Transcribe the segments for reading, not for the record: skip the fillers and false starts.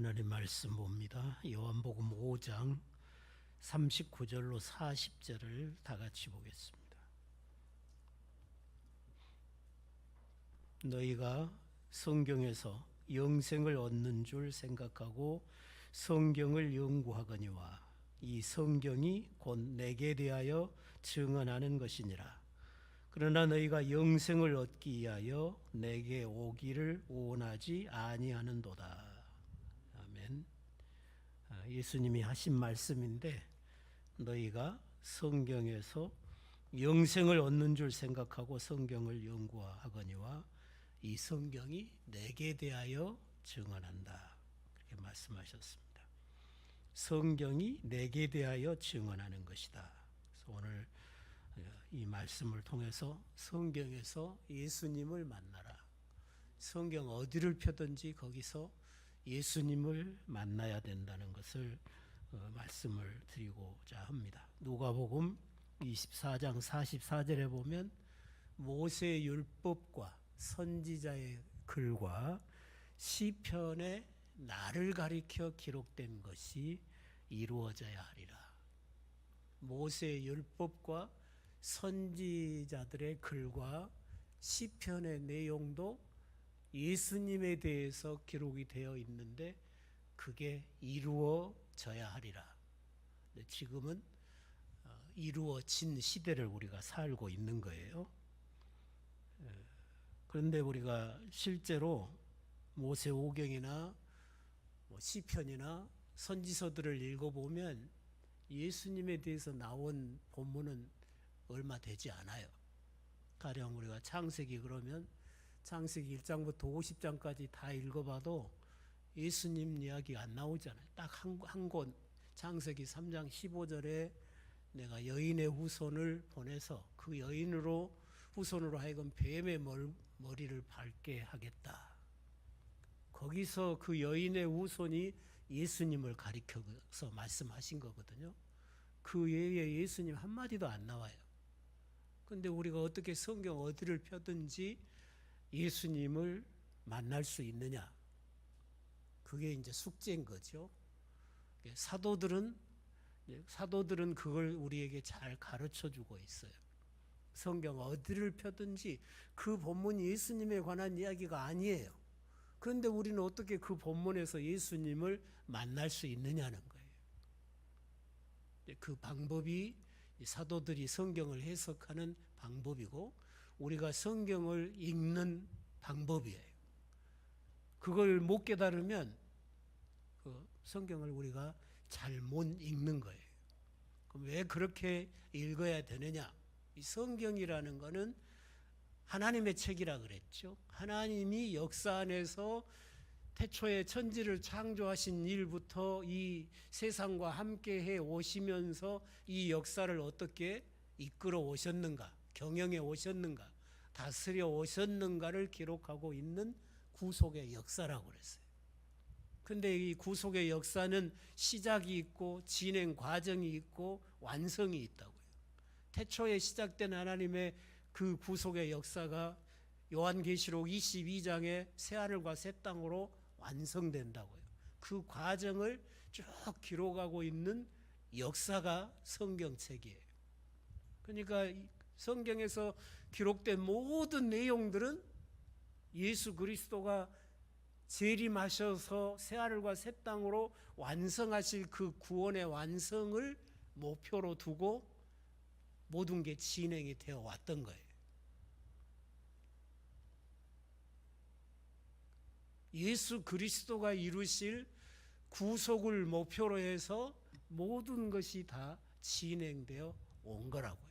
하나님 말씀 봅니다. 요한복음 5장 39절로 40절을 다 같이 보겠습니다. 너희가 성경에서 영생을 얻는 줄 생각하고 성경을 연구하거니와 이 성경이 곧 내게 대하여 증언하는 것이니라. 그러나 너희가 영생을 얻기 위하여 내게 오기를 원하지 아니하는도다. 아멘. 예수님이 하신 말씀인데 너희가 성경에서 영생을 얻는 줄 생각하고 성경을 연구하거니와 이 성경이 내게 대하여 증언한다. 그렇게 말씀하셨습니다. 성경이 내게 대하여 증언하는 것이다. 그래서 오늘 이 말씀을 통해서 성경에서 예수님을 만나라. 성경 어디를 펴든지 거기서 예수님을 만나야 된다는 것을 말씀을 드리고자 합니다. 누가복음 24장 44절에 보면 모세의 율법과 선지자의 글과 시편의 나를 가리켜 기록된 것이 이루어져야 하리라. 모세의 율법과 선지자들의 글과 시편의 내용도 예수님에 대해서 기록이 되어 있는데 그게 이루어져야 하리라. 지금은 이루어진 시대를 우리가 살고 있는 거예요. 그런데 우리가 실제로 모세오경이나 시편이나 선지서들을 읽어보면 예수님에 대해서 나온 본문은 얼마 되지 않아요. 가령 우리가 창세기 그러면 창세기 1장부터 50장까지 다 읽어봐도 예수님 이야기가 안 나오잖아요. 딱 한 권 창세기 3장 15절에 내가 여인의 후손을 보내서 그 여인으로 후손으로 하여금 뱀의 머리를 밟게 하겠다. 거기서 그 여인의 후손이 예수님을 가리켜서 말씀하신 거거든요. 그 외에 예수님 한마디도 안 나와요. 그런데 우리가 어떻게 성경 어디를 펴든지 예수님을 만날 수 있느냐? 그게 이제 숙제인 거죠. 사도들은 그걸 우리에게 잘 가르쳐 주고 있어요. 성경 어디를 펴든지 그 본문이 예수님에 관한 이야기가 아니에요. 그런데 우리는 어떻게 그 본문에서 예수님을 만날 수 있느냐는 거예요. 그 방법이 사도들이 성경을 해석하는 방법이고 우리가 성경을 읽는 방법이에요. 그걸 못 깨달으면 그 성경을 우리가 잘 못 읽는 거예요. 그럼 왜 그렇게 읽어야 되느냐? 이 성경이라는 것은 하나님의 책이라 그랬죠. 하나님이 역사 안에서 태초에 천지를 창조하신 일부터 이 세상과 함께해 오시면서 이 역사를 어떻게 이끌어 오셨는가, 경영해 오셨는가, 다스려 오셨는가를 기록하고 있는 구속의 역사라고 그랬어요. 근데 이 구속의 역사는 시작이 있고 진행 과정이 있고 완성이 있다고요. 태초에 시작된 하나님의 그 구속의 역사가 요한계시록 22장에 새하늘과 새 땅으로 완성된다고요. 그 과정을 쭉 기록하고 있는 역사가 성경책이에요. 그러니까 성경에서 기록된 모든 내용들은 예수 그리스도가 재림하셔서 새하늘과 새 땅으로 완성하실 그 구원의 완성을 목표로 두고 모든 게 진행이 되어 왔던 거예요. 예수 그리스도가 이루실 구속을 목표로 해서 모든 것이 다 진행되어 온 거라고요.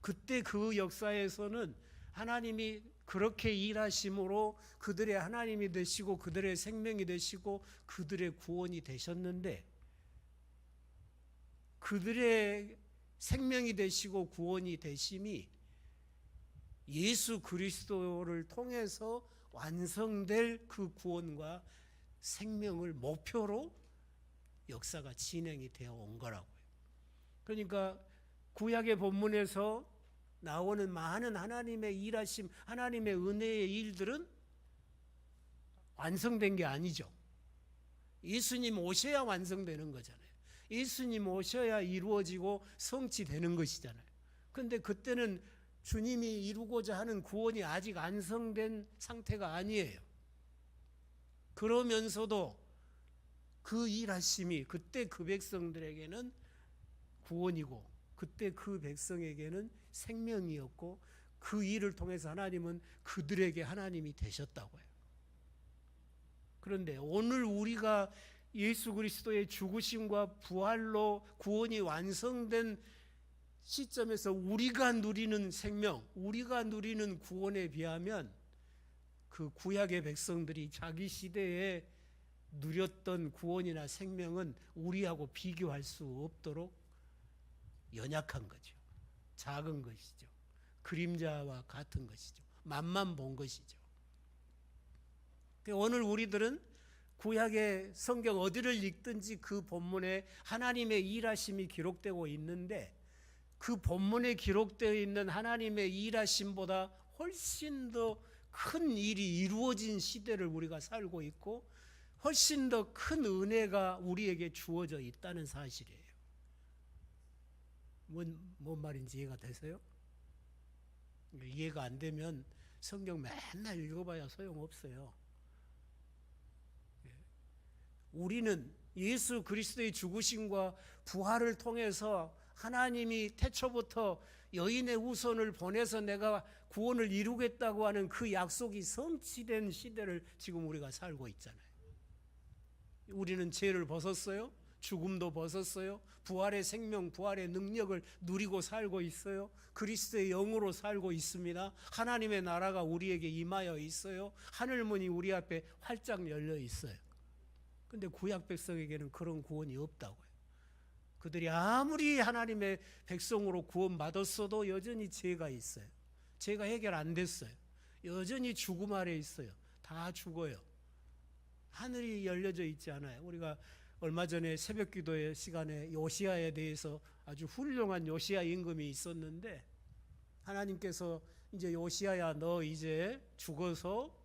그때 그 역사에서는 하나님이 그렇게 일하심으로 그들의 하나님이 되시고 그들의 생명이 되시고 그들의 구원이 되셨는데 그들의 생명이 되시고 구원이 되심이 예수 그리스도를 통해서 완성될 그 구원과 생명을 목표로 역사가 진행이 되어 온 거라고요. 그러니까 구약의 본문에서 나오는 많은 하나님의 일하심, 하나님의 은혜의 일들은 완성된 게 아니죠. 예수님 오셔야 완성되는 거잖아요. 예수님 오셔야 이루어지고 성취되는 것이잖아요. 그런데 그때는 주님이 이루고자 하는 구원이 아직 완성된 상태가 아니에요. 그러면서도 그 일하심이 그때 그 백성들에게는 구원이고 그때 그 백성에게는 생명이었고 그 일을 통해서 하나님은 그들에게 하나님이 되셨다고요. 그런데 오늘 우리가 예수 그리스도의 죽으심과 부활로 구원이 완성된 시점에서 우리가 누리는 생명, 우리가 누리는 구원에 비하면 그 구약의 백성들이 자기 시대에 누렸던 구원이나 생명은 우리하고 비교할 수 없도록 연약한 거죠. 작은 것이죠. 그림자와 같은 것이죠. 맛만 본 것이죠. 오늘 우리들은 구약의 성경 어디를 읽든지 그 본문에 하나님의 일하심이 기록되고 있는데 그 본문에 기록되어 있는 하나님의 일하심보다 훨씬 더 큰 일이 이루어진 시대를 우리가 살고 있고 훨씬 더 큰 은혜가 우리에게 주어져 있다는 사실이에요. 뭔 말인지 이해가 되세요? 이해가 안 되면 성경 맨날 읽어봐야 소용없어요. 우리는 예수 그리스도의 죽으심과 부활을 통해서 하나님이 태초부터 여인의 후손을 보내서 내가 구원을 이루겠다고 하는 그 약속이 성취된 시대를 지금 우리가 살고 있잖아요. 우리는 죄를 벗었어요. 죽음도 벗었어요. 부활의 생명, 부활의 능력을 누리고 살고 있어요. 그리스도의 영으로 살고 있습니다. 하나님의 나라가 우리에게 임하여 있어요. 하늘문이 우리 앞에 활짝 열려 있어요. 근데 구약 백성에게는 그런 구원이 없다고요. 그들이 아무리 하나님의 백성으로 구원받았어도 여전히 죄가 있어요. 죄가 해결 안 됐어요. 여전히 죽음 아래 있어요. 다 죽어요. 하늘이 열려져 있지 않아요. 우리가 얼마 전에 새벽 기도의 시간에 요시야에 대해서 아주 훌륭한 요시야 임금이 있었는데 하나님께서 이제 요시야야 너 이제 죽어서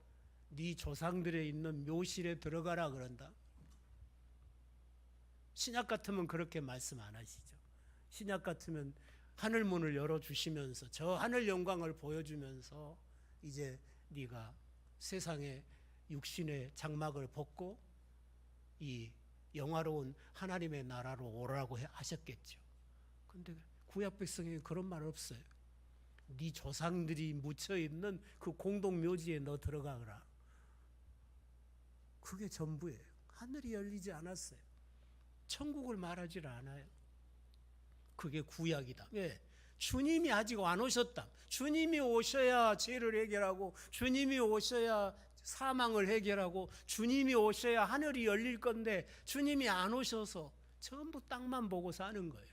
네 조상들에 있는 묘실에 들어가라 그런다. 신약 같으면 그렇게 말씀 안 하시죠. 신약 같으면 하늘문을 열어주시면서 저 하늘 영광을 보여주면서 이제 네가 세상의 육신의 장막을 벗고 이 영화로운 하나님의 나라로 오라고 하셨겠죠. 그런데 구약 백성에게 그런 말 없어요. 네 조상들이 묻혀있는 그 공동묘지에 너 들어가거라. 그게 전부예요. 하늘이 열리지 않았어요. 천국을 말하지 않아요. 그게 구약이다. 왜? 주님이 아직 안 오셨다. 주님이 오셔야 죄를 해결하고 주님이 오셔야 사망을 해결하고 주님이 오셔야 하늘이 열릴 건데 주님이 안 오셔서 전부 땅만 보고 사는 거예요.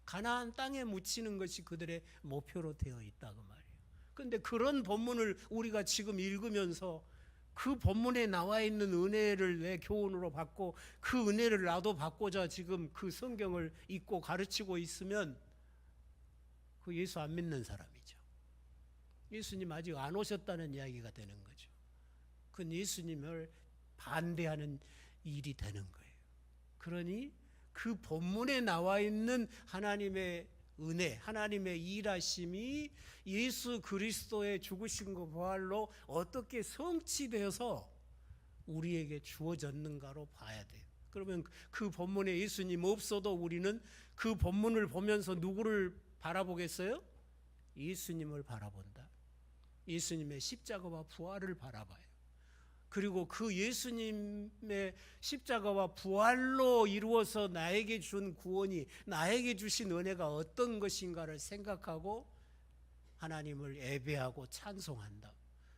가나안 땅에 묻히는 것이 그들의 목표로 되어 있다고 말이에요. 그런데 그런 본문을 우리가 지금 읽으면서 그 본문에 나와 있는 은혜를 내 교훈으로 받고 그 은혜를 나도 받고자 지금 그 성경을 읽고 가르치고 있으면 그 예수 안 믿는 사람이죠. 예수님 아직 안 오셨다는 이야기가 되는 거죠. 그건 예수님을 반대하는 일이 되는 거예요. 그러니 그 본문에 나와 있는 하나님의 은혜, 하나님의 일하심이 예수 그리스도의 죽으심과 부활로 어떻게 성취되어서 우리에게 주어졌는가로 봐야 돼요. 그러면 그 본문에 예수님 없어도 우리는 그 본문을 보면서 누구를 바라보겠어요? 예수님을 바라본다. 예수님의 십자가와 부활을 바라봐요. 그리고 그 예수님의 십자가와 부활로 이루어서 나에게 준 구원이, 나에게 주신 은혜가 어떤 것인가를 생각하고 하나님을 예배하고 찬송한다.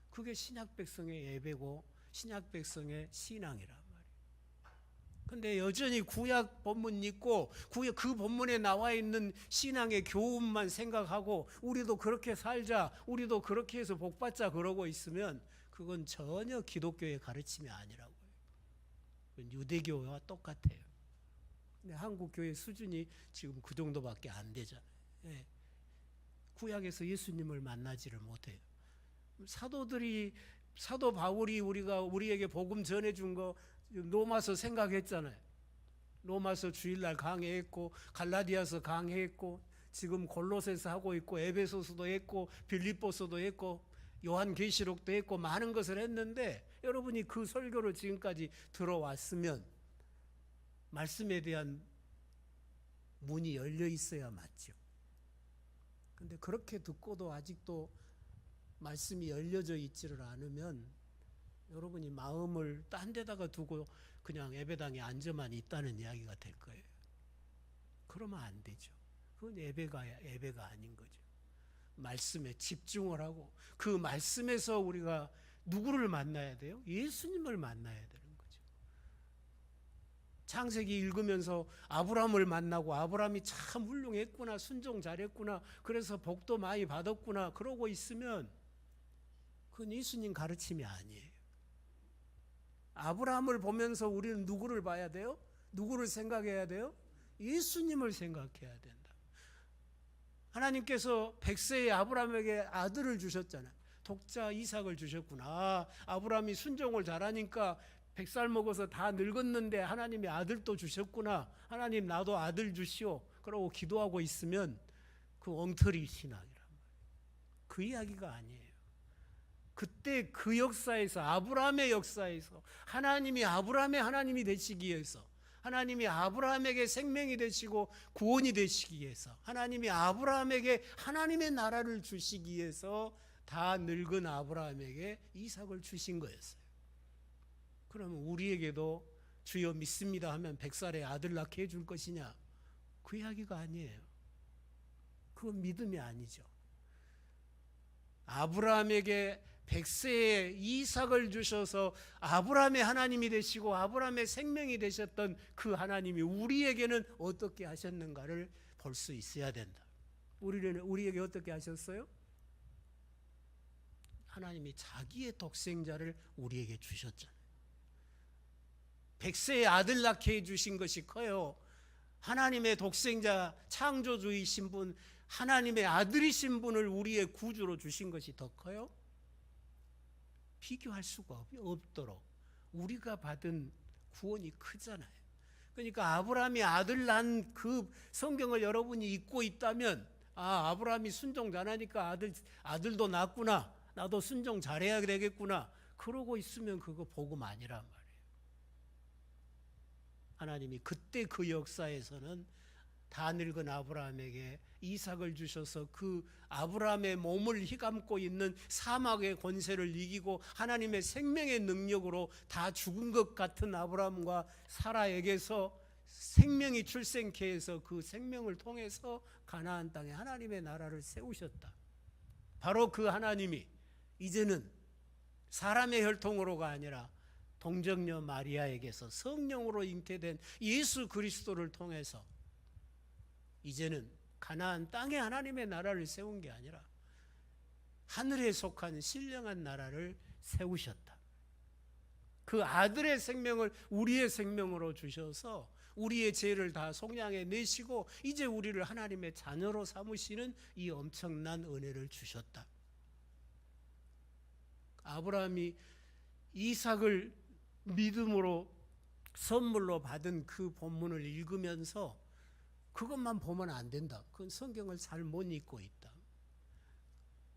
그게 신약 백성의 예배고 신약 백성의 신앙이란 말이에요. 그런데 여전히 구약 본문 읽고 그 본문에 나와 있는 신앙의 교훈만 생각하고 우리도 그렇게 살자, 우리도 그렇게 해서 복받자 그러고 있으면 그건 전혀 기독교의 가르침이 아니라고요. 유대교와 똑같아요. 근데 한국 교회 수준이 지금 그 정도밖에 안 되잖아요. 예. 구약에서 예수님을 만나지를 못해요. 사도들이 사도 바울이 우리에게 복음 전해준 거 로마서 생각했잖아요. 로마서 주일날 강해했고, 갈라디아서 강해했고, 지금 골로새서 하고 있고, 에베소서도 했고, 빌립보서도 했고, 요한계시록도 했고, 많은 것을 했는데 여러분이 그 설교를 지금까지 들어왔으면 말씀에 대한 문이 열려 있어야 맞죠. 근데 그렇게 듣고도 아직도 말씀이 열려져 있지를 않으면 여러분이 마음을 딴 데다가 두고 그냥 예배당에 앉아만 있다는 이야기가 될 거예요. 그러면 안 되죠. 그건 예배가 아닌 거죠. 말씀에 집중을 하고 그 말씀에서 우리가 누구를 만나야 돼요? 예수님을 만나야 되는 거죠. 창세기 읽으면서 아브라함을 만나고 아브라함이 참 훌륭했구나, 순종 잘했구나, 그래서 복도 많이 받았구나 그러고 있으면 그건 예수님 가르침이 아니에요. 아브라함을 보면서 우리는 누구를 봐야 돼요? 누구를 생각해야 돼요? 예수님을 생각해야 된다. 하나님께서 100세의 아브라함에게 아들을 주셨잖아요. 독자 이삭을 주셨구나. 아브라함이 순종을 잘하니까 100살 먹어서 다 늙었는데 하나님이 아들도 주셨구나. 하나님 나도 아들 주시오. 그러고 기도하고 있으면 그 엉터리 신앙이란 말이에요. 그 이야기가 아니에요. 그때 그 역사에서, 아브라함의 역사에서 하나님이 아브라함의 하나님이 되시기 위해서, 하나님이 아브라함에게 생명이 되시고 구원이 되시기 위해서, 하나님이 아브라함에게 하나님의 나라를 주시기 위해서 다 늙은 아브라함에게 이삭을 주신 거였어요. 그러면 우리에게도 주여 믿습니다 하면 100살에 아들 낳게 해줄 것이냐? 그 이야기가 아니에요. 그건 믿음이 아니죠. 아브라함에게 100세에 이삭을 주셔서 아브라함의 하나님이 되시고 아브라함의 생명이 되셨던 그 하나님이 우리에게는 어떻게 하셨는가를 볼 수 있어야 된다. 우리에게 어떻게 하셨어요? 하나님이 자기의 독생자를 우리에게 주셨잖아요. 100세의 아들 낳게 해주신 것이 커요. 하나님의 독생자 창조주이신 분, 하나님의 아들이신 분을 우리의 구주로 주신 것이 더 커요? 비교할 수가 없도록 우리가 받은 구원이 크잖아요. 그러니까 아브라함이 아들 낳은 그 성경을 여러분이 읽고 있다면, 아, 아브라함이 순종 잘하니까 아들도 낳았구나, 나도 순종 잘해야 되겠구나, 그러고 있으면 그거 복음 아니란 말이에요. 하나님이 그때 그 역사에서는 다 늙은 아브라함에게 이삭을 주셔서 그 아브라함의 몸을 휘감고 있는 사막의 권세를 이기고 하나님의 생명의 능력으로 다 죽은 것 같은 아브라함과 사라에게서 생명이 출생케 해서 그 생명을 통해서 가나안 땅에 하나님의 나라를 세우셨다. 바로 그 하나님이 이제는 사람의 혈통으로가 아니라 동정녀 마리아에게서 성령으로 잉태된 예수 그리스도를 통해서 이제는 가나안 땅에 하나님의 나라를 세운 게 아니라 하늘에 속한 신령한 나라를 세우셨다. 그 아들의 생명을 우리의 생명으로 주셔서 우리의 죄를 다 속량해 내시고 이제 우리를 하나님의 자녀로 삼으시는 이 엄청난 은혜를 주셨다. 아브라함이 이삭을 믿음으로 선물로 받은 그 본문을 읽으면서 그것만 보면 안 된다. 그건 성경을 잘 못 읽고 있다.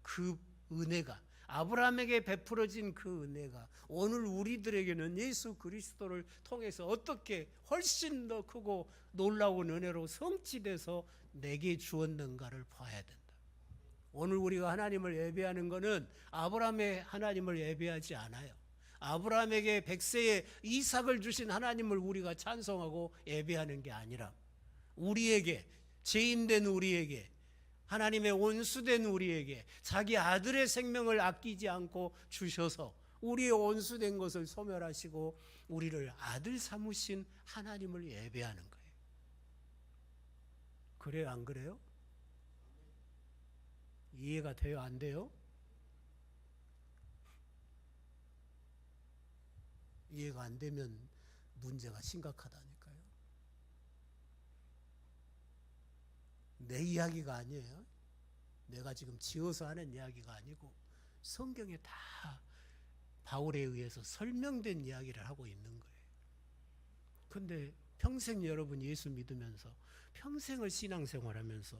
그 은혜가, 아브라함에게 베풀어진 그 은혜가 오늘 우리들에게는 예수 그리스도를 통해서 어떻게 훨씬 더 크고 놀라운 은혜로 성취돼서 내게 주었는가를 봐야 된다. 오늘 우리가 하나님을 예배하는 것은 아브라함의 하나님을 예배하지 않아요. 아브라함에게 100세에 이삭을 주신 하나님을 우리가 찬송하고 예배하는 게 아니라 우리에게, 죄인된 우리에게, 하나님의 원수된 우리에게 자기 아들의 생명을 아끼지 않고 주셔서 우리의 원수된 것을 소멸하시고 우리를 아들 삼으신 하나님을 예배하는 거예요. 그래요, 안 그래요? 이해가 돼요, 안 돼요? 이해가 안 되면 문제가 심각하다니까요. 내 이야기가 아니에요. 내가 지금 지어서 하는 이야기가 아니고 성경에 다 바울에 의해서 설명된 이야기를 하고 있는 거예요. 근데 평생 여러분 예수 믿으면서 평생을 신앙생활하면서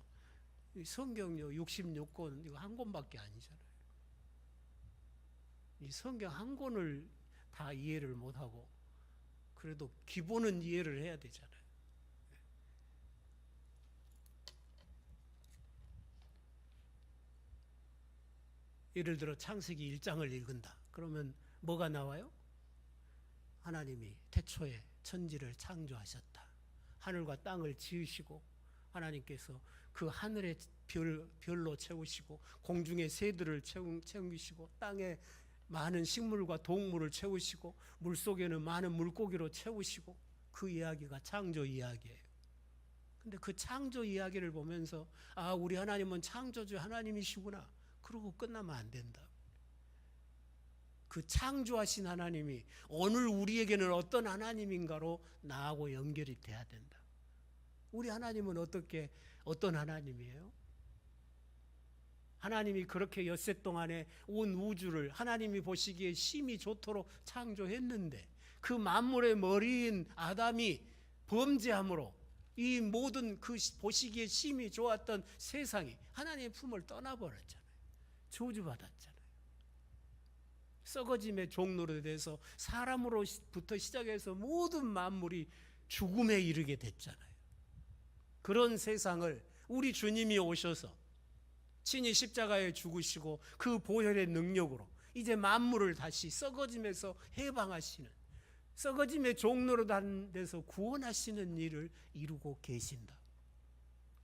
성경요 66권 이거 한 권밖에 아니잖아요. 이 성경 한 권을 다 이해를 못하고 그래도 기본은 이해를 해야 되잖아요. 예를 들어 창세기 1장을 읽은다. 그러면 뭐가 나와요? 하나님이 태초에 천지를 창조하셨다. 하늘과 땅을 지으시고 하나님께서 그 하늘의 별로 채우시고 공중의 새들을 채우시고 땅에 많은 식물과 동물을 채우시고 물속에는 많은 물고기로 채우시고 그 이야기가 창조 이야기예요. 근데 그 창조 이야기를 보면서 아, 우리 하나님은 창조주 하나님이시구나. 그러고 끝나면 안 된다. 그 창조하신 하나님이 오늘 우리에게는 어떤 하나님인가로 나하고 연결이 돼야 된다. 우리 하나님은 어떤 하나님이에요? 하나님이 그렇게 엿새 동안에 온 우주를 하나님이 보시기에 심히 좋도록 창조했는데 그 만물의 머리인 아담이 범죄함으로 이 모든 그 보시기에 심히 좋았던 세상이 하나님의 품을 떠나버렸잖아요. 저주받았잖아요. 썩어짐의 종로로 돼서 사람으로부터 시작해서 모든 만물이 죽음에 이르게 됐잖아요. 그런 세상을 우리 주님이 오셔서 친히 십자가에 죽으시고 그 보혈의 능력으로 이제 만물을 다시 썩어짐에서 해방하시는, 썩어짐의 종로로 데서 구원하시는 일을 이루고 계신다.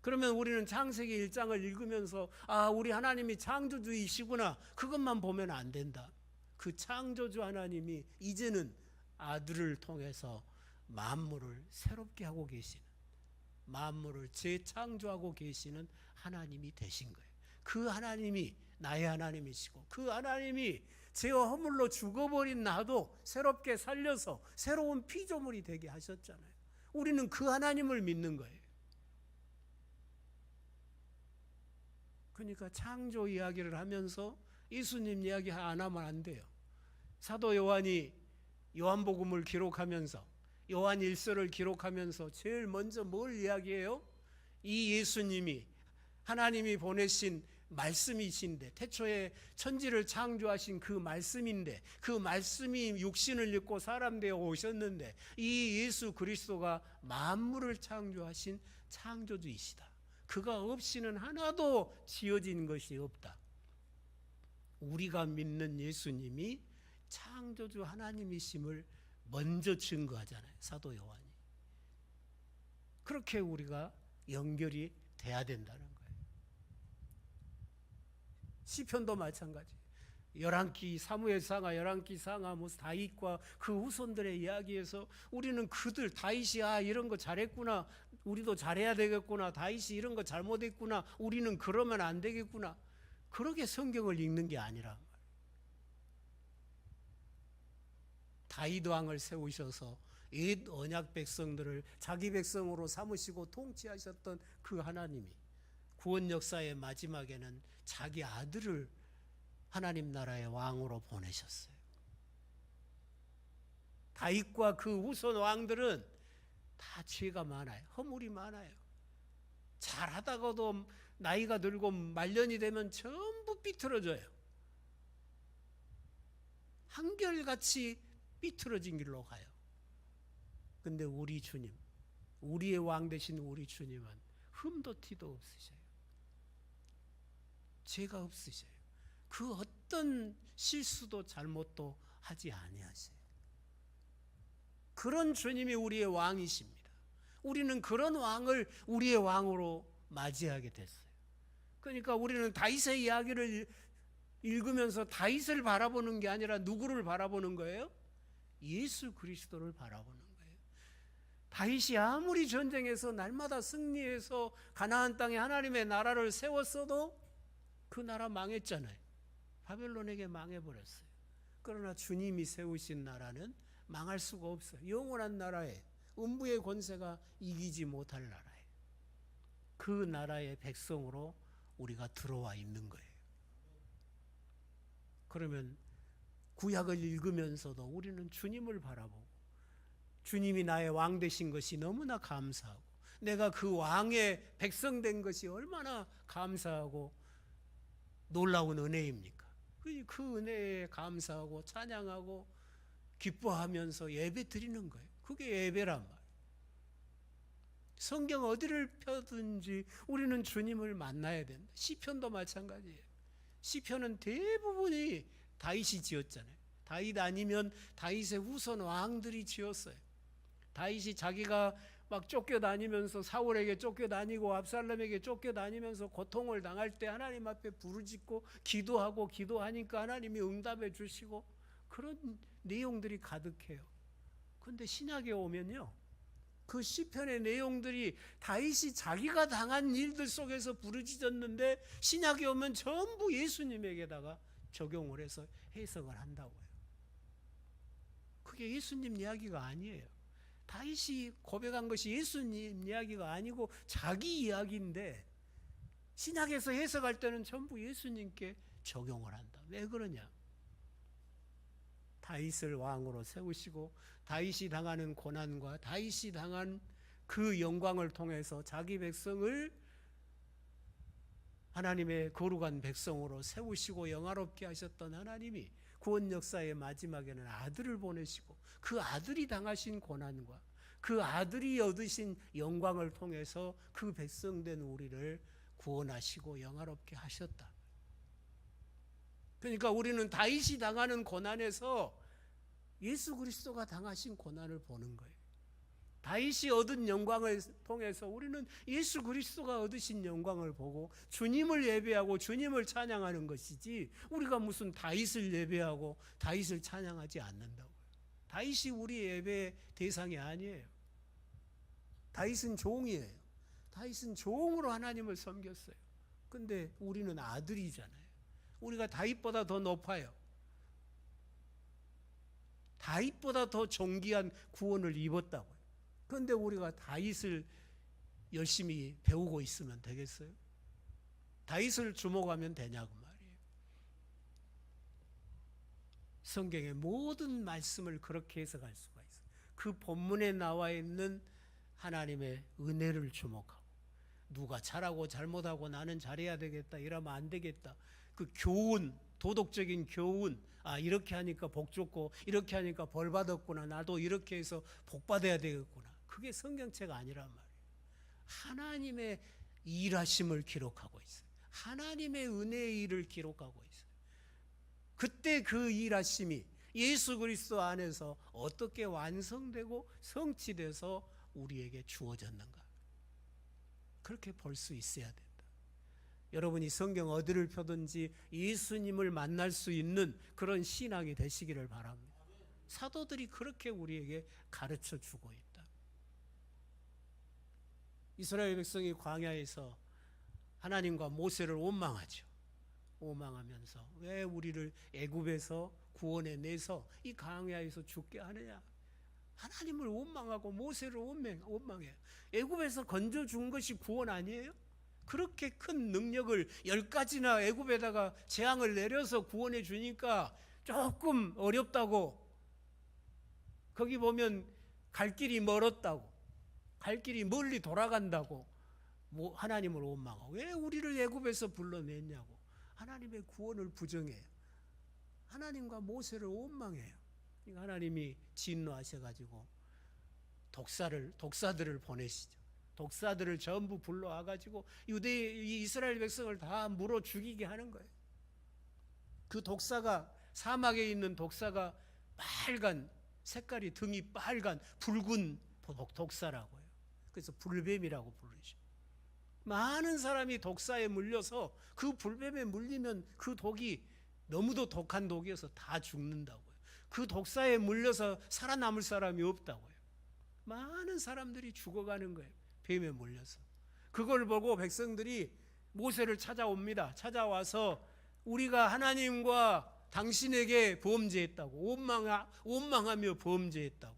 그러면 우리는 창세기 1장을 읽으면서 아, 우리 하나님이 창조주이시구나, 그것만 보면 안 된다. 그 창조주 하나님이 이제는 아들을 통해서 만물을 새롭게 하고 계시는, 만물을 재창조하고 계시는 하나님이 되신 거예요. 그 하나님이 나의 하나님이시고 그 하나님이 죄와 허물로 죽어버린 나도 새롭게 살려서 새로운 피조물이 되게 하셨잖아요. 우리는 그 하나님을 믿는 거예요. 그러니까 창조 이야기를 하면서 예수님 이야기 안 하면 안 돼요. 사도 요한이 요한복음을 기록하면서 요한 1서를 기록하면서 제일 먼저 뭘 이야기해요? 이 예수님이 하나님이 보내신 말씀이신데, 태초에 천지를 창조하신 그 말씀인데, 그 말씀이 육신을 입고 사람 되어 오셨는데 이 예수 그리스도가 만물을 창조하신 창조주이시다. 그가 없이는 하나도 지어진 것이 없다. 우리가 믿는 예수님이 창조주 하나님이심을 먼저 증거하잖아요, 사도 요한이. 그렇게 우리가 연결이 돼야 된다는 거예요. 시편도 마찬가지. 11기 사무엘상하, 11기 상하, 다윗과 그 후손들의 이야기에서 우리는 그들, 다윗이 아 이런 거 잘했구나, 우리도 잘해야 되겠구나, 다윗이 이런 거 잘못했구나, 우리는 그러면 안 되겠구나, 그렇게 성경을 읽는 게 아니라 다윗 왕을 세우셔서 옛 언약 백성들을 자기 백성으로 삼으시고 통치하셨던 그 하나님이 구원 역사의 마지막에는 자기 아들을 하나님 나라의 왕으로 보내셨어요. 다윗과 그 후손 왕들은 다 죄가 많아요. 허물이 많아요. 잘하다가도 나이가 들고 말년이 되면 전부 삐뚤어져요. 한결같이 삐뚤어진 길로 가요. 근데 우리 주님, 우리의 왕 되신 우리 주님은 흠도 티도 없으셔요. 죄가 없으셔요. 그 어떤 실수도 잘못도 하지 아니하세요. 그런 주님이 우리의 왕이십니다. 우리는 그런 왕을 우리의 왕으로 맞이하게 됐어요. 그러니까 우리는 다윗의 이야기를 읽으면서 다윗을 바라보는 게 아니라 누구를 바라보는 거예요? 예수 그리스도를 바라보는 거예요. 다윗이 아무리 전쟁에서 날마다 승리해서 가나안 땅에 하나님의 나라를 세웠어도 그 나라 망했잖아요. 바벨론에게 망해버렸어요. 그러나 주님이 세우신 나라는 망할 수가 없어요. 영원한 나라에 음부의 권세가 이기지 못할 나라에, 그 나라의 백성으로 우리가 들어와 있는 거예요. 그러면 구약을 읽으면서도 우리는 주님을 바라보고 주님이 나의 왕 되신 것이 너무나 감사하고 내가 그 왕의 백성 된 것이 얼마나 감사하고 놀라운 은혜입니까? 그 은혜에 감사하고 찬양하고 기뻐하면서 예배 드리는 거예요. 그게 예배란 말이에요. 성경 어디를 펴든지 우리는 주님을 만나야 된다. 시편도 마찬가지예요. 시편은 대부분이 다윗이 지었잖아요. 다윗 아니면 다윗의 후손 왕들이 지었어요. 다윗이 자기가 막 쫓겨다니면서 사울에게 쫓겨다니고 압살롬에게 쫓겨다니면서 고통을 당할 때 하나님 앞에 부르짖고 기도하고 기도하니까 하나님이 응답해 주시고 그런 내용들이 가득해요. 그런데 신약에 오면요, 그 시편의 내용들이 다윗이 자기가 당한 일들 속에서 부르짖었는데 신약에 오면 전부 예수님에게다가 적용을 해서 해석을 한다고요. 그게 예수님 이야기가 아니에요. 다윗이 고백한 것이 예수님 이야기가 아니고 자기 이야기인데 신약에서 해석할 때는 전부 예수님께 적용을 한다. 왜 그러냐? 다윗을 왕으로 세우시고 다윗이 당하는 고난과 다윗이 당한 그 영광을 통해서 자기 백성을 하나님의 거룩한 백성으로 세우시고 영화롭게 하셨던 하나님이 구원 역사의 마지막에는 아들을 보내시고 그 아들이 당하신 고난과 그 아들이 얻으신 영광을 통해서 그 백성된 우리를 구원하시고 영화롭게 하셨다. 그러니까 우리는 다윗이 당하는 고난에서 예수 그리스도가 당하신 고난을 보는 거예요. 다윗이 얻은 영광을 통해서 우리는 예수 그리스도가 얻으신 영광을 보고 주님을 예배하고 주님을 찬양하는 것이지 우리가 무슨 다윗을 예배하고 다윗을 찬양하지 않는다고요. 다윗이 우리 예배의 대상이 아니에요. 다윗은 종이에요. 다윗은 종으로 하나님을 섬겼어요. 근데 우리는 아들이잖아요. 우리가 다윗보다 더 높아요. 다윗보다 더 존귀한 구원을 입었다고요. 그런데 우리가 다윗을 열심히 배우고 있으면 되겠어요? 다윗을 주목하면 되냐고 말이에요. 성경의 모든 말씀을 그렇게 해석할 수가 있어요. 그 본문에 나와 있는 하나님의 은혜를 주목하고 누가 잘하고 잘못하고 나는 잘해야 되겠다 이러면 안 되겠다. 그 교훈, 도덕적인 교훈, 이렇게 하니까 복 줬고 이렇게 하니까 벌 받았구나, 나도 이렇게 해서 복 받아야 되겠구나. 그게 성경책 아니란 말이에요. 하나님의 일하심을 기록하고 있어요. 하나님의 은혜의 일을 기록하고 있어요. 그때 그 일하심이 예수 그리스도 안에서 어떻게 완성되고 성취돼서 우리에게 주어졌는가, 그렇게 볼 수 있어야 된다. 여러분이 성경 어디를 펴든지 예수님을 만날 수 있는 그런 신앙이 되시기를 바랍니다. 사도들이 그렇게 우리에게 가르쳐 주고 있다. 이스라엘 백성이 광야에서 하나님과 모세를 원망하죠. 원망하면서 왜 우리를 애굽에서 구원해 내서 이 광야에서 죽게 하느냐. 하나님을 원망하고 모세를 원망해요. 애굽에서 건져 준 것이 구원 아니에요? 그렇게 큰 능력을 10가지나 애굽에다가 재앙을 내려서 구원해 주니까 조금 어렵다고, 거기 보면 갈 길이 멀었다고, 갈 길이 멀리 돌아간다고 하나님을 원망하고, 왜 우리를 애굽에서 불러냈냐고 하나님의 구원을 부정해요. 하나님과 모세를 원망해요. 하나님이 진노하셔가지고 독사들을 보내시죠. 독사들을 전부 불러와가지고 이스라엘 백성을 다 물어 죽이게 하는 거예요. 그 독사가, 사막에 있는 독사가 빨간, 색깔이 등이 빨간 붉은 독사라고요. 그래서 불뱀이라고 부르죠. 많은 사람이 독사에 물려서 그 불뱀에 물리면 그 독이 너무도 독한 독이어서 다 죽는다고요. 그 독사에 물려서 살아남을 사람이 없다고요. 많은 사람들이 죽어가는 거예요. 뱀에 물려서. 그걸 보고 백성들이 모세를 찾아옵니다. 찾아와서 우리가 하나님과 당신에게 범죄했다고, 원망하며 범죄했다고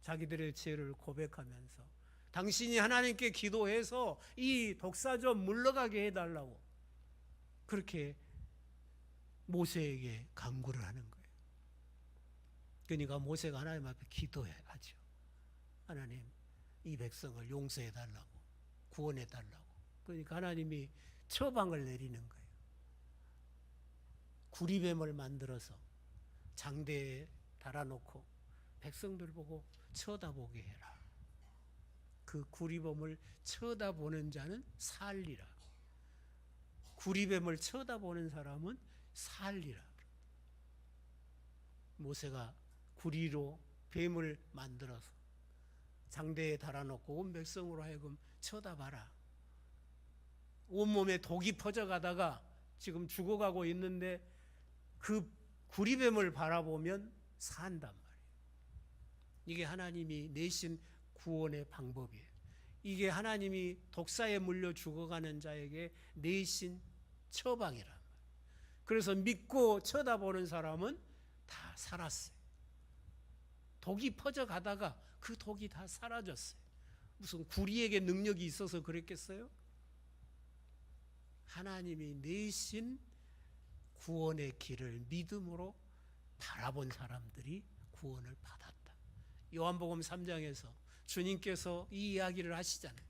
자기들의 죄를 고백하면서 당신이 하나님께 기도해서 이 독사 좀 물러가게 해달라고 그렇게 모세에게 간구를 하는 거예요. 그러니까 모세가 하나님 앞에 기도하죠. 하나님, 이 백성을 용서해 달라고, 구원해 달라고. 그러니까 하나님이 처방을 내리는 거예요. 구리뱀을 만들어서 장대에 달아놓고 백성들 보고 쳐다보게 해라. 그 구리뱀을 쳐다보는 자는 살리라. 구리뱀을 쳐다보는 사람은 살리라. 모세가 구리로 뱀을 만들어서 장대에 달아놓고 온 백성으로 하여금 쳐다봐라. 온몸에 독이 퍼져가다가 지금 죽어가고 있는데 그 구리뱀을 바라보면 산단 말이에요. 이게 하나님이 내신 구원의 방법이에요. 이게 하나님이 독사에 물려 죽어가는 자에게 내신 처방이란 말이에요. 그래서 믿고 쳐다보는 사람은 다 살았어요. 독이 퍼져가다가 그 독이 다 사라졌어요. 무슨 구리에게 능력이 있어서 그랬겠어요? 하나님이 내신 구원의 길을 믿음으로 바라본 사람들이 구원을 받았다. 요한복음 3장에서 주님께서 이 이야기를 하시잖아요.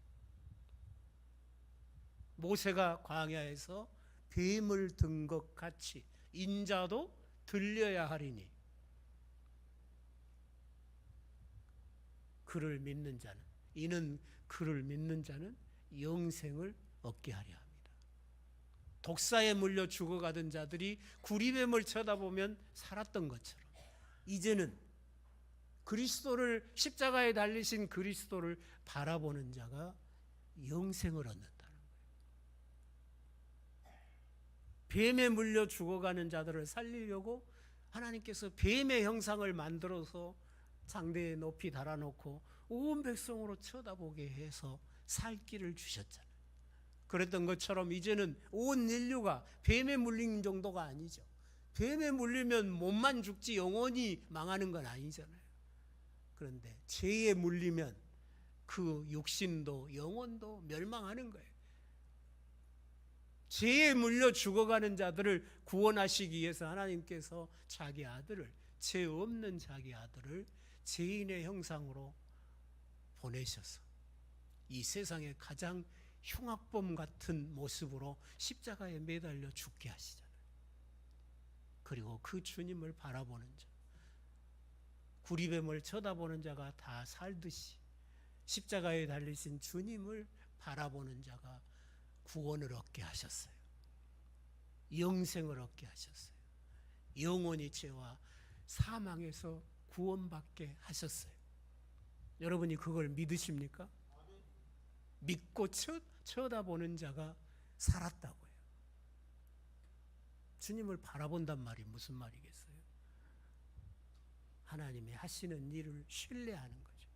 모세가 광야에서 뱀을 든 것 같이 인자도 들려야 하리니 그를 믿는 자는, 이는 그를 믿는 자는 영생을 얻게 하려 합니다. 독사에 물려 죽어가던 자들이 구리뱀을 쳐다보면 살았던 것처럼 이제는 그리스도를, 십자가에 달리신 그리스도를 바라보는 자가 영생을 얻는다는 거예요. 뱀에 물려 죽어가는 자들을 살리려고 하나님께서 뱀의 형상을 만들어서 장대에 높이 달아놓고 온 백성으로 쳐다보게 해서 살 길을 주셨잖아요. 그랬던 것처럼 이제는 온 인류가 뱀에 물린 정도가 아니죠. 뱀에 물리면 몸만 죽지 영원히 망하는 건 아니잖아요. 그런데 죄에 물리면 그 육신도 영혼도 멸망하는 거예요. 죄에 물려 죽어가는 자들을 구원하시기 위해서 하나님께서 자기 아들을, 죄 없는 자기 아들을 죄인의 형상으로 보내셔서 이 세상의 가장 흉악범 같은 모습으로 십자가에 매달려 죽게 하시잖아요. 그리고 그 주님을 바라보는 자, 구리뱀을 쳐다보는 자가 다 살듯이 십자가에 달리신 주님을 바라보는 자가 구원을 얻게 하셨어요. 영생을 얻게 하셨어요. 영원히 죄와 사망에서 구원받게 하셨어요. 여러분이 그걸 믿으십니까? 믿고 쳐다보는 자가 살았다고요. 주님을 바라본단 말이 무슨 말이겠어요? 하나님이 하시는 일을 신뢰하는 거죠.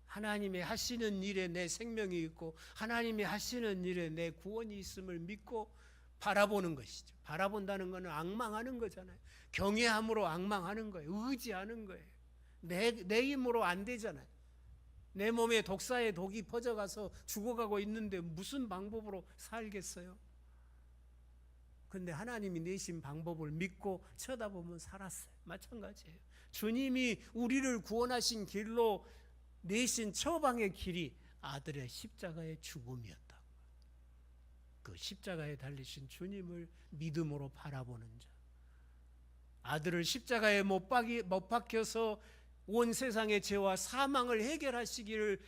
하나님이 하시는 일에 내 생명이 있고 하나님이 하시는 일에 내 구원이 있음을 믿고 바라보는 것이죠. 바라본다는 것은 앙망하는 거잖아요. 경외함으로 앙망하는 거예요. 의지하는 거예요. 내 힘으로 안 되잖아요. 내 몸에 독사의 독이 퍼져가서 죽어가고 있는데 무슨 방법으로 살겠어요? 그런데 하나님이 내신 방법을 믿고 쳐다보면 살았어요. 마찬가지예요. 주님이 우리를 구원하신 길로 내신 처방의 길이 아들의 십자가의 죽음이었다. 그 십자가에 달리신 주님을 믿음으로 바라보는 자, 아들을 십자가에 못 박혀서 온 세상의 죄와 사망을 해결하시기를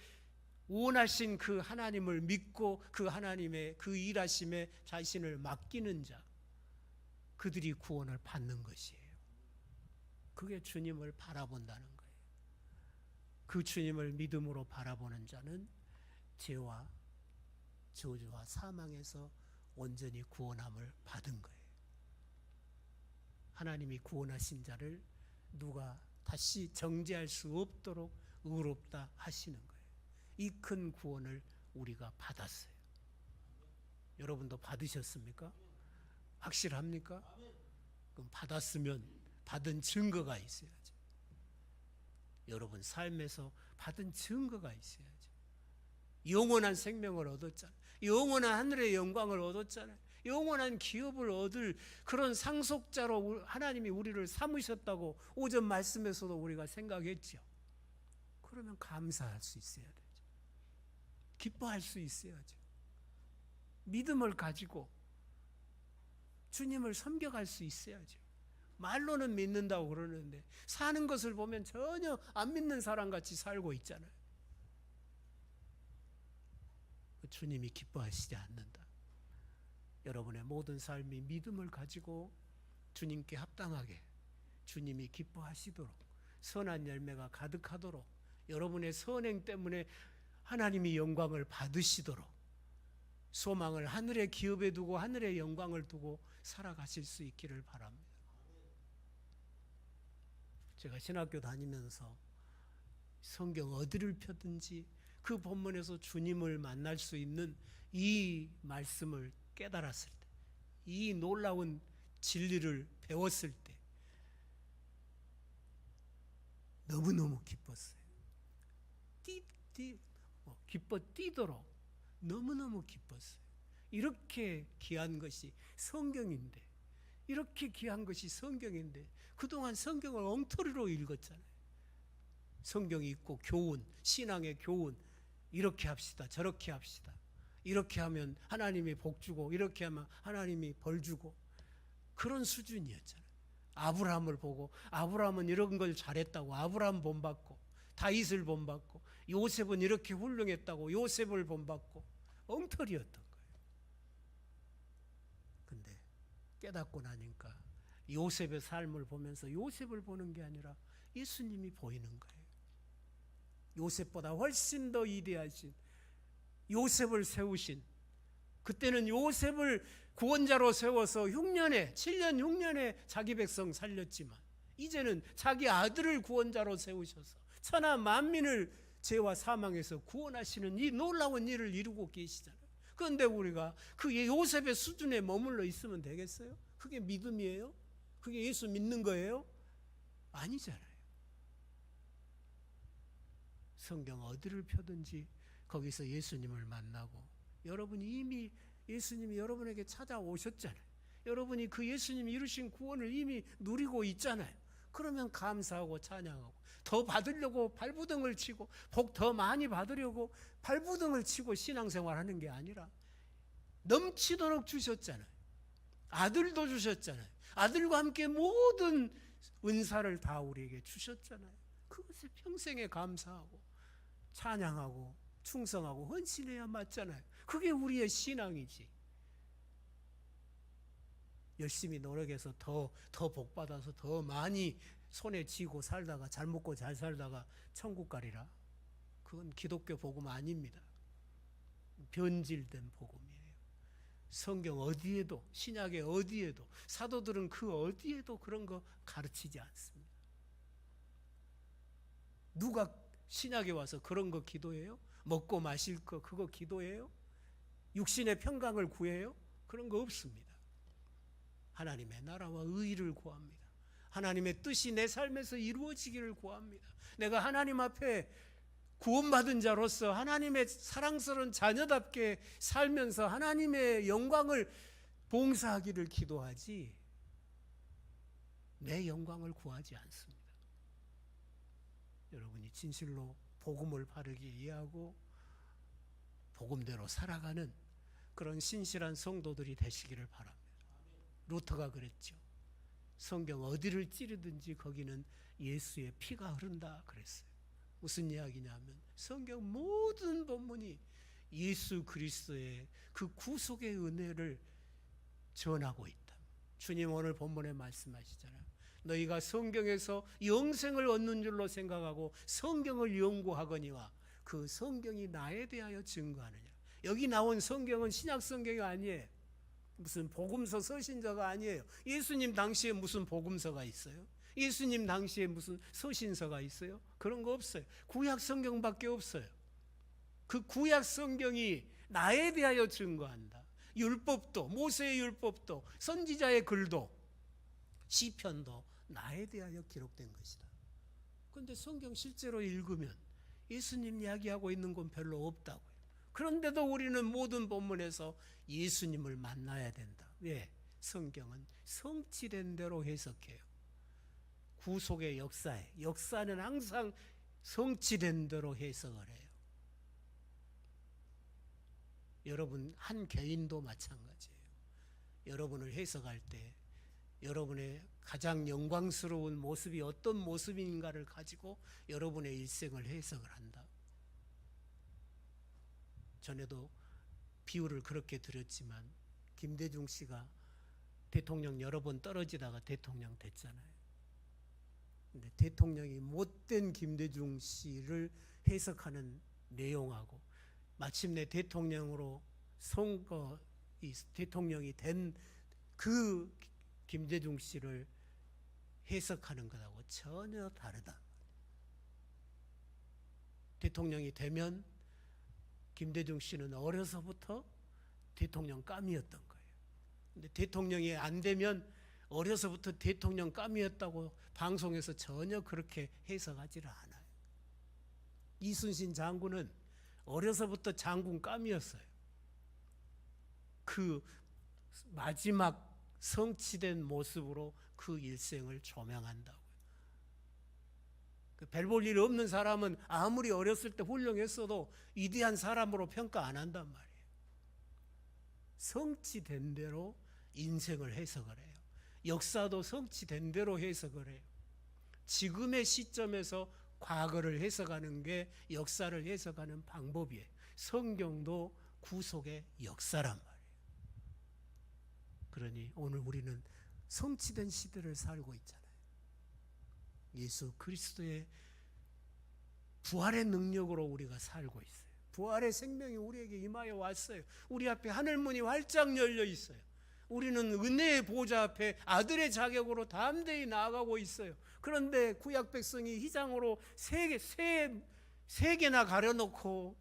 원하신 그 하나님을 믿고 그 하나님의 그 일하심에 자신을 맡기는 자, 그들이 구원을 받는 것이에요. 그게 주님을 바라본다는 거예요. 그 주님을 믿음으로 바라보는 자는 죄와 저주와 사망에서 온전히 구원함을 받은 거예요. 하나님이 구원하신 자를 누가 다시 정죄할 수 없도록 의롭다 하시는 거예요. 이 큰 구원을 우리가 받았어요. 여러분도 받으셨습니까? 확실합니까? 그럼 받았으면 받은 증거가 있어야죠. 여러분 삶에서 받은 증거가 있어야죠. 영원한 생명을 얻었잖아요. 영원한 하늘의 영광을 얻었잖아요. 영원한 기업을 얻을 그런 상속자로 하나님이 우리를 삼으셨다고 오전 말씀에서도 우리가 생각했죠. 그러면 감사할 수 있어야 되죠. 기뻐할 수 있어야죠. 믿음을 가지고 주님을 섬겨갈 수 있어야죠. 말로는 믿는다고 그러는데 사는 것을 보면 전혀 안 믿는 사람 같이 살고 있잖아요. 주님이 기뻐하시지 않는다. 여러분의 모든 삶이 믿음을 가지고 주님께 합당하게 주님이 기뻐하시도록 선한 열매가 가득하도록 여러분의 선행 때문에 하나님이 영광을 받으시도록 소망을 하늘의 기업에 두고 하늘의 영광을 두고 살아가실 수 있기를 바랍니다. 제가 신학교 다니면서 성경 어디를 펴든지 그 본문에서 주님을 만날 수 있는 이 말씀을 깨달았을 때, 이 놀라운 진리를 배웠을 때 너무너무 기뻤어요. 기뻐 뛰도록 너무너무 기뻤어요. 이렇게 귀한 것이 성경인데, 이렇게 귀한 것이 성경인데 그동안 성경을 엉터리로 읽었잖아요. 성경이 있고 교훈, 신앙의 교훈, 이렇게 합시다, 저렇게 합시다. 이렇게 하면 하나님이 복 주고 이렇게 하면 하나님이 벌 주고 그런 수준이었잖아요. 아브라함을 보고 아브라함은 이런 걸 잘했다고 아브라함 본받고 다윗을 본받고 요셉은 이렇게 훌륭했다고 요셉을 본받고 엉터리였던 거예요. 근데 깨닫고 나니까 요셉의 삶을 보면서 요셉을 보는 게 아니라 예수님이 보이는 거예요. 요셉보다 훨씬 더 위대하신 요셉을 세우신, 그때는 요셉을 구원자로 세워서 7년 6년에 자기 백성 살렸지만 이제는 자기 아들을 구원자로 세우셔서 천하 만민을 죄와 사망에서 구원하시는 이 놀라운 일을 이루고 계시잖아요. 그런데 우리가 그 요셉의 수준에 머물러 있으면 되겠어요? 그게 믿음이에요? 그게 예수 믿는 거예요? 아니잖아요. 성경 어디를 펴든지 거기서 예수님을 만나고, 여러분이 이미 예수님이 여러분에게 찾아오셨잖아요. 여러분이 그 예수님이 이루신 구원을 이미 누리고 있잖아요. 그러면 감사하고 찬양하고 더 받으려고 발부둥을 치고 복 더 많이 받으려고 발부둥을 치고 신앙생활하는 게 아니라 넘치도록 주셨잖아요. 아들도 주셨잖아요. 아들과 함께 모든 은사를 다 우리에게 주셨잖아요. 그것에 평생에 감사하고 찬양하고 충성하고 헌신해야 맞잖아요. 그게 우리의 신앙이지. 열심히 노력해서 더 복받아서 더 많이 손에 쥐고 살다가 잘 먹고 잘 살다가 천국 가리라. 그건 기독교 복음 아닙니다. 변질된 복음이에요. 성경 어디에도, 신약의 어디에도, 사도들은 그 어디에도 그런 거 가르치지 않습니다. 누가 신약에 와서 그런 거 기도해요? 먹고 마실 거 그거 기도해요? 육신의 평강을 구해요? 그런 거 없습니다. 하나님의 나라와 의를 구합니다. 하나님의 뜻이 내 삶에서 이루어지기를 구합니다. 내가 하나님 앞에 구원받은 자로서 하나님의 사랑스러운 자녀답게 살면서 하나님의 영광을 봉사하기를 기도하지 내 영광을 구하지 않습니다. 여러분이 진실로 복음을 바르게 이해하고 복음대로 살아가는 그런 신실한 성도들이 되시기를 바랍니다. 루터가 그랬죠. 성경 어디를 찌르든지 거기는 예수의 피가 흐른다 그랬어요. 무슨 이야기냐면 성경 모든 본문이 예수 그리스도의 그 구속의 은혜를 전하고 있다. 주님 오늘 본문에 말씀하시잖아요. 너희가 성경에서 영생을 얻는 줄로 생각하고 성경을 연구하거니와 그 성경이 나에 대하여 증거하느니라. 여기 나온 성경은 신약 성경이 아니에요. 무슨 복음서 서신서가 아니에요. 예수님 당시에 무슨 복음서가 있어요? 예수님 당시에 무슨 서신서가 있어요? 그런 거 없어요. 구약 성경밖에 없어요. 그 구약 성경이 나에 대하여 증거한다. 율법도, 모세의 율법도, 선지자의 글도, 시편도 나에 대하여 기록된 것이다. 그런데 성경 실제로 읽으면 예수님 이야기하고 있는 건 별로 없다고요. 그런데도 우리는 모든 본문에서 예수님을 만나야 된다. 왜? 성경은 성취된 대로 해석해요. 구속의 역사는 항상 성취된 대로 해석을 해요. 여러분 한 개인도 마찬가지예요. 여러분을 해석할 때 여러분의 가장 영광스러운 모습이 어떤 모습인가를 가지고 여러분의 일생을 해석을 한다. 전에도 비유를 그렇게 드렸지만 김대중 씨가 대통령 여러 번 떨어지다가 대통령 됐잖아요. 근데 대통령이 못된 김대중 씨를 해석하는 내용하고 마침내 대통령으로 대통령이 된 그 김대중 씨를 해석하는 것하고 전혀 다르다. 대통령이 되면 김대중 씨는 어려서부터 대통령 감이었던 거예요. 근데 대통령이 안 되면 어려서부터 대통령 감이었다고 방송에서 전혀 그렇게 해석하지를 않아요. 이순신 장군은 어려서부터 장군 감이었어요. 그 마지막 성취된 모습으로 그 일생을 조명한다고요. 별 볼 일 없는 사람은 아무리 어렸을 때 훌륭했어도 위대한 사람으로 평가 안 한단 말이에요. 성취된 대로 인생을 해석을 해요. 역사도 성취된 대로 해석을 해요. 지금의 시점에서 과거를 해석하는 게 역사를 해석하는 방법이에요. 성경도 구속의 역사란 말이에요. 그러니 오늘 우리는 성취된 시대를 살고 있잖아요. 예수 그리스도의 부활의 능력으로 우리가 살고 있어요. 부활의 생명이 우리에게 임하여 왔어요. 우리 앞에 하늘문이 활짝 열려 있어요. 우리는 은혜의 보좌 앞에 아들의 자격으로 담대히 나아가고 있어요. 그런데 구약 백성이 휘장으로 세 개나 가려놓고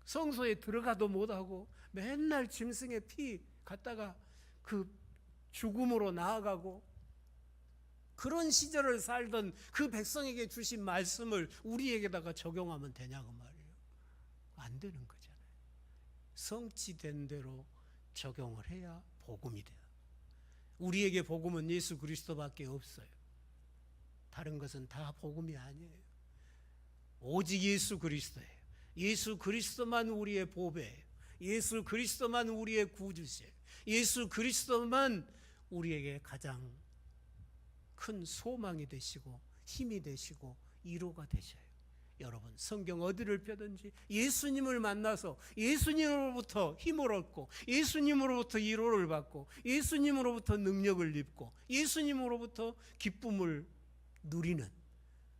성소에 들어가도 못하고 맨날 짐승의 피 갖다가 그 죽음으로 나아가고 그런 시절을 살던 그 백성에게 주신 말씀을 우리에게다가 적용하면 되냐고 말이에요. 안 되는 거잖아요. 성취된 대로 적용을 해야 복음이 돼요. 우리에게 복음은 예수 그리스도밖에 없어요. 다른 것은 다 복음이 아니에요. 오직 예수 그리스도예요. 예수 그리스도만 우리의 보배예요. 예수 그리스도만 우리의 구주세요. 예수 그리스도만 우리에게 가장 큰 소망이 되시고 힘이 되시고 위로가 되셔요. 여러분 성경 어디를 펴든지 예수님을 만나서 예수님으로부터 힘을 얻고 예수님으로부터 위로를 받고 예수님으로부터 능력을 입고 예수님으로부터 기쁨을 누리는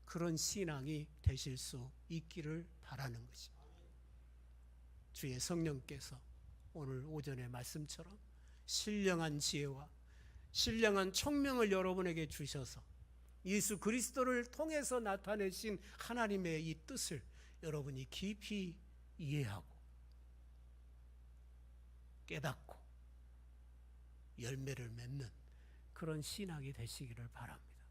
그런 신앙이 되실 수 있기를 바라는 것입니다. 주의 성령께서 오늘 오전의 말씀처럼 신령한 지혜와 신령한 총명을 여러분에게 주셔서 예수 그리스도를 통해서 나타내신 하나님의 이 뜻을 여러분이 깊이 이해하고 깨닫고 열매를 맺는 그런 신앙이 되시기를 바랍니다.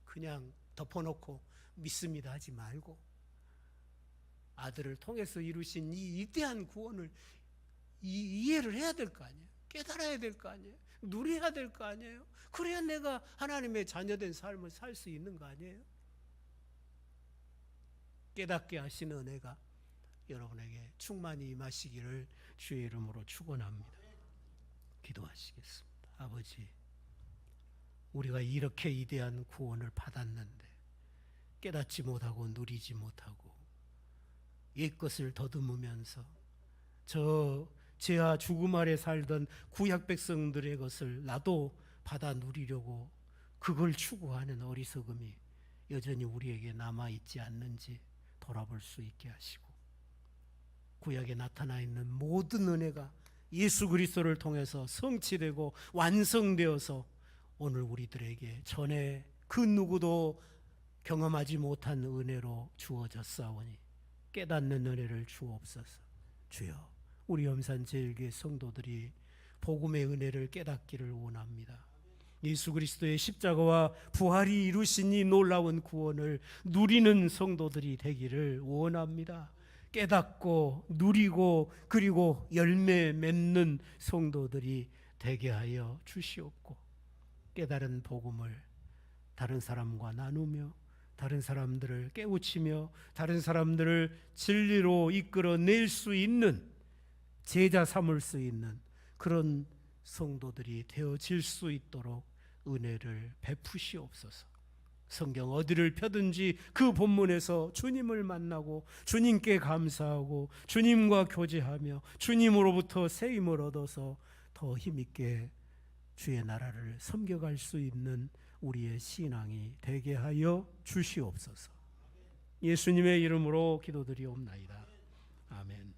그냥 덮어놓고 믿습니다 하지 말고 아들을 통해서 이루신 이 위대한 구원을 이해를 해야 될 거 아니에요. 깨달아야 될 거 아니에요. 누려야 될 거 아니에요. 그래야 내가 하나님의 자녀된 삶을 살 수 있는 거 아니에요. 깨닫게 하시는 은혜가 여러분에게 충만히 임하시기를 주의 이름으로 축원합니다. 기도하시겠습니다. 아버지, 우리가 이렇게 위대한 구원을 받았는데 깨닫지 못하고 누리지 못하고 옛것을 더듬으면서 저 죄와 죽음 아래 살던 구약 백성들의 것을 나도 받아 누리려고 그걸 추구하는 어리석음이 여전히 우리에게 남아있지 않는지 돌아볼 수 있게 하시고 구약에 나타나 있는 모든 은혜가 예수 그리스도를 통해서 성취되고 완성되어서 오늘 우리들에게 전에 그 누구도 경험하지 못한 은혜로 주어졌사오니 깨닫는 은혜를 주옵소서. 주여, 우리 염산제일교회 성도들이 복음의 은혜를 깨닫기를 원합니다. 예수 그리스도의 십자가와 부활이 이루신 이 놀라운 구원을 누리는 성도들이 되기를 원합니다. 깨닫고 누리고 그리고 열매 맺는 성도들이 되게 하여 주시옵고, 깨달은 복음을 다른 사람과 나누며 다른 사람들을 깨우치며 다른 사람들을 진리로 이끌어낼 수 있는, 제자 삼을 수 있는 그런 성도들이 되어질 수 있도록 은혜를 베푸시옵소서. 성경 어디를 펴든지 그 본문에서 주님을 만나고 주님께 감사하고 주님과 교제하며 주님으로부터 새 힘을 얻어서 더 힘있게 주의 나라를 섬겨갈 수 있는 우리의 신앙이 되게 하여 주시옵소서. 예수님의 이름으로 기도드리옵나이다. 아멘.